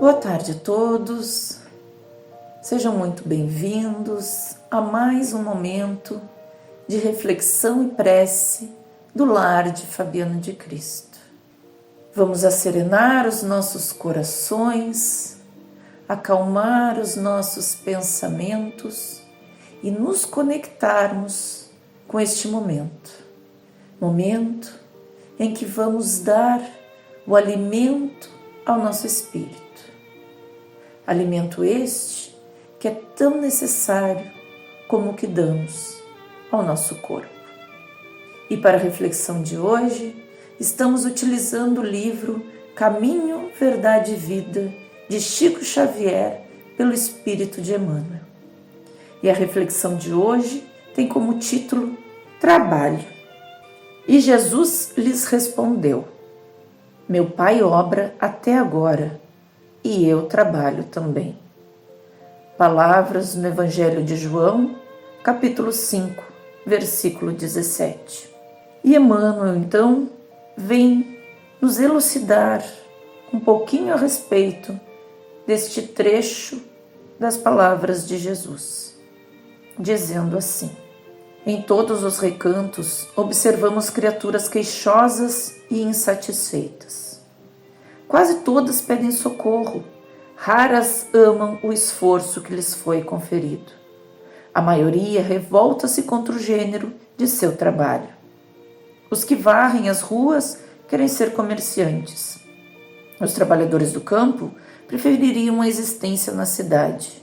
Boa tarde a todos, sejam muito bem-vindos a mais um momento de reflexão e prece do Lar de Fabiano de Cristo. Vamos acerenar os nossos corações, acalmar os nossos pensamentos e nos conectarmos com este momento em que vamos dar o alimento ao nosso espírito. Alimento este que é tão necessário como o que damos ao nosso corpo. E para a reflexão de hoje, estamos utilizando o livro Caminho, Verdade e Vida, de Chico Xavier, pelo Espírito de Emmanuel. E a reflexão de hoje tem como título Trabalho. E Jesus lhes respondeu: Meu Pai obra até agora, e eu trabalho também. Palavras no Evangelho de João, capítulo 5, versículo 17. E Emmanuel, então, vem nos elucidar um pouquinho a respeito deste trecho das palavras de Jesus, dizendo assim: Em todos os recantos observamos criaturas queixosas e insatisfeitas. Quase todas pedem socorro, raras amam o esforço que lhes foi conferido. A maioria revolta-se contra o gênero de seu trabalho. Os que varrem as ruas querem ser comerciantes. Os trabalhadores do campo prefeririam a existência na cidade.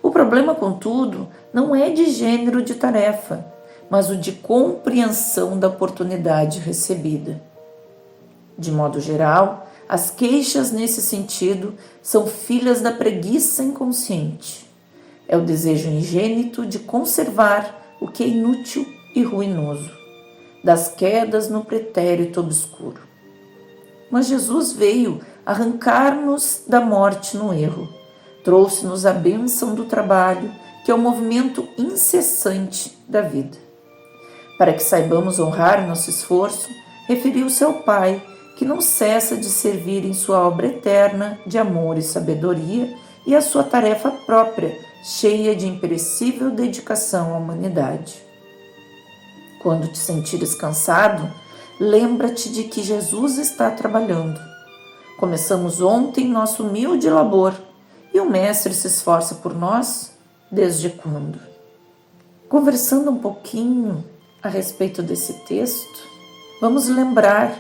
O problema, contudo, não é de gênero de tarefa, mas o de compreensão da oportunidade recebida. De modo geral, as queixas nesse sentido são filhas da preguiça inconsciente. É o desejo ingênito de conservar o que é inútil e ruinoso, das quedas no pretérito obscuro. Mas Jesus veio arrancar-nos da morte no erro. Trouxe-nos a bênção do trabalho, que é o movimento incessante da vida. Para que saibamos honrar nosso esforço, referiu-se ao Pai, que não cessa de servir em sua obra eterna de amor e sabedoria e a sua tarefa própria, cheia de imperecível dedicação à humanidade. Quando te sentires cansado, lembra-te de que Jesus está trabalhando. Começamos ontem nosso humilde labor e o Mestre se esforça por nós desde quando? Conversando um pouquinho a respeito desse texto, vamos lembrar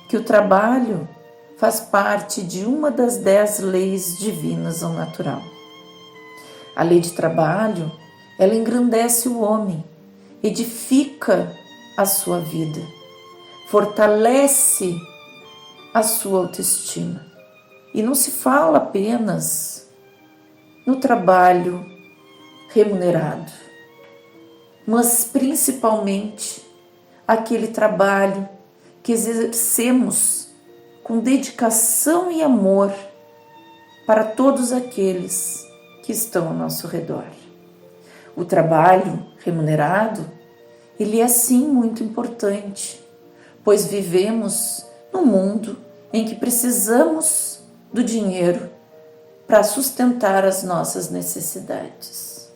que o trabalho faz parte de uma das 10 leis divinas ao natural. A lei de trabalho, ela engrandece o homem, edifica a sua vida, fortalece a sua autoestima. E não se fala apenas no trabalho remunerado, mas principalmente aquele trabalho que exercemos com dedicação e amor para todos aqueles que estão ao nosso redor. O trabalho remunerado, ele é sim muito importante, pois vivemos num mundo em que precisamos do dinheiro para sustentar as nossas necessidades.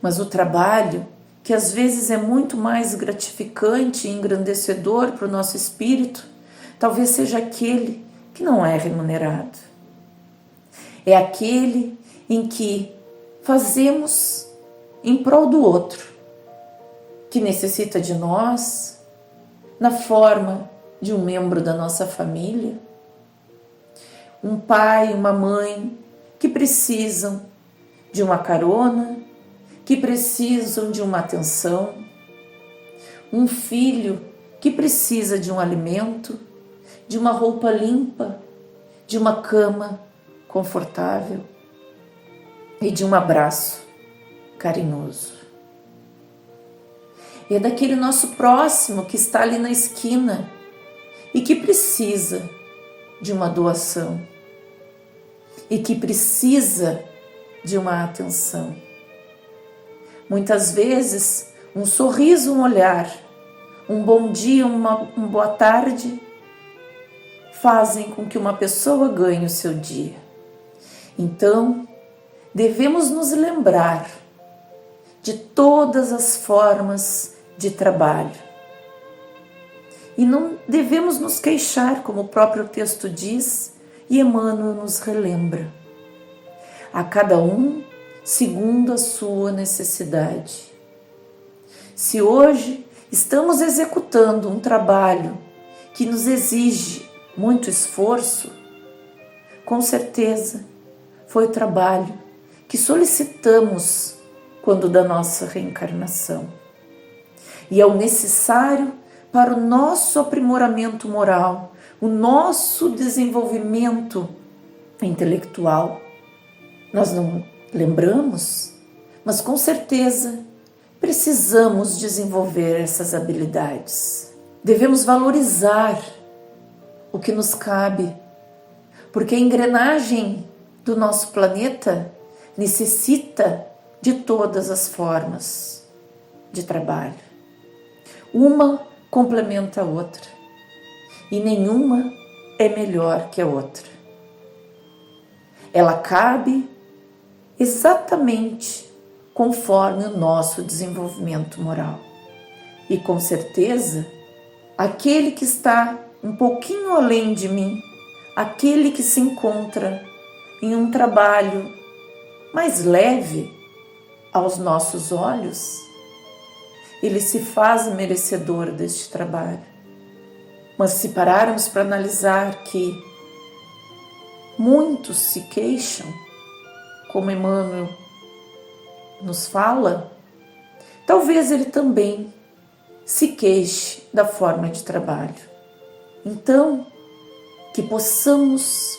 Mas o trabalho, que às vezes é muito mais gratificante e engrandecedor para o nosso espírito, talvez seja aquele que não é remunerado. É aquele em que fazemos em prol do outro, que necessita de nós, na forma de um membro da nossa família, um pai, uma mãe que precisam de uma carona, que precisam de uma atenção, um filho que precisa de um alimento, de uma roupa limpa, de uma cama confortável e de um abraço carinhoso. É daquele nosso próximo que está ali na esquina e que precisa de uma doação e que precisa de uma atenção. Muitas vezes, um sorriso, um olhar, um bom dia, uma boa tarde, fazem com que uma pessoa ganhe o seu dia. Então, devemos nos lembrar de todas as formas de trabalho. E não devemos nos queixar, como o próprio texto diz, e Emmanuel nos relembra. A cada um segundo a sua necessidade. Se hoje estamos executando um trabalho que nos exige muito esforço, com certeza foi o trabalho que solicitamos quando da nossa reencarnação. E é o necessário para o nosso aprimoramento moral, o nosso desenvolvimento intelectual. Nós não lembramos, mas com certeza precisamos desenvolver essas habilidades. Devemos valorizar o que nos cabe, porque a engrenagem do nosso planeta necessita de todas as formas de trabalho. Uma complementa a outra e nenhuma é melhor que a outra. Ela cabe exatamente conforme o nosso desenvolvimento moral. E com certeza, aquele que está um pouquinho além de mim, aquele que se encontra em um trabalho mais leve aos nossos olhos, ele se faz merecedor deste trabalho. Mas se pararmos para analisar que muitos se queixam, como Emmanuel nos fala, talvez ele também se queixe da forma de trabalho. Então, que possamos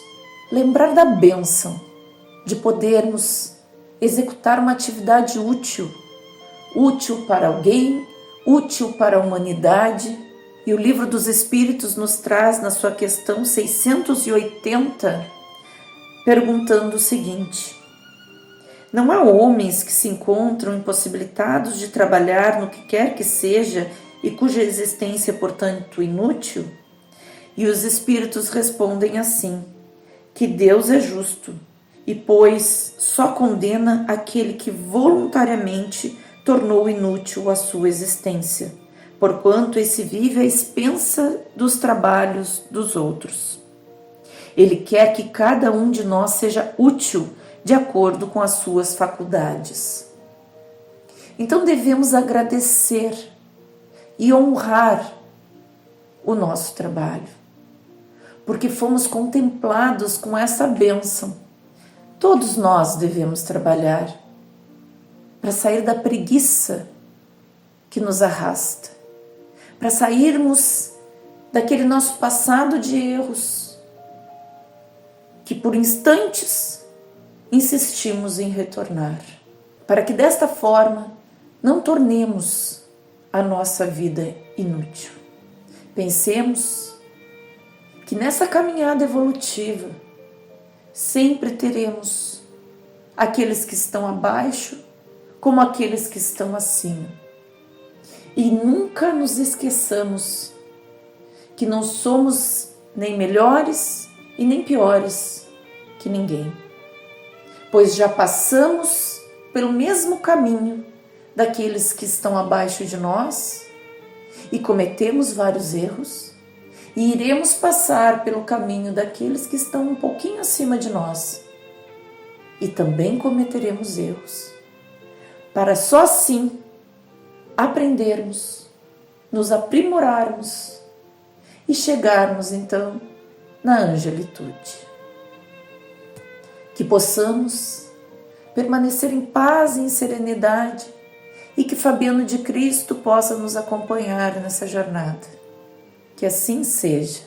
lembrar da bênção de podermos executar uma atividade útil para alguém, útil para a humanidade. E o Livro dos Espíritos nos traz na sua questão 680, perguntando o seguinte: não há homens que se encontram impossibilitados de trabalhar no que quer que seja e cuja existência é, portanto, inútil? E os Espíritos respondem assim: que Deus é justo e, pois, só condena aquele que voluntariamente tornou inútil a sua existência, porquanto esse vive à expensa dos trabalhos dos outros. Ele quer que cada um de nós seja útil de acordo com as suas faculdades. Então devemos agradecer e honrar o nosso trabalho, porque fomos contemplados com essa bênção. Todos nós devemos trabalhar para sair da preguiça que nos arrasta, para sairmos daquele nosso passado de erros, que por instantes insistimos em retornar, para que desta forma não tornemos a nossa vida inútil. Pensemos que nessa caminhada evolutiva sempre teremos aqueles que estão abaixo como aqueles que estão acima. E nunca nos esqueçamos que não somos nem melhores e nem piores que ninguém, pois já passamos pelo mesmo caminho daqueles que estão abaixo de nós e cometemos vários erros, e iremos passar pelo caminho daqueles que estão um pouquinho acima de nós e também cometeremos erros, para só assim aprendermos, nos aprimorarmos e chegarmos então na angelitude. Que possamos permanecer em paz e em serenidade e que Fabiano de Cristo possa nos acompanhar nessa jornada. Que assim seja.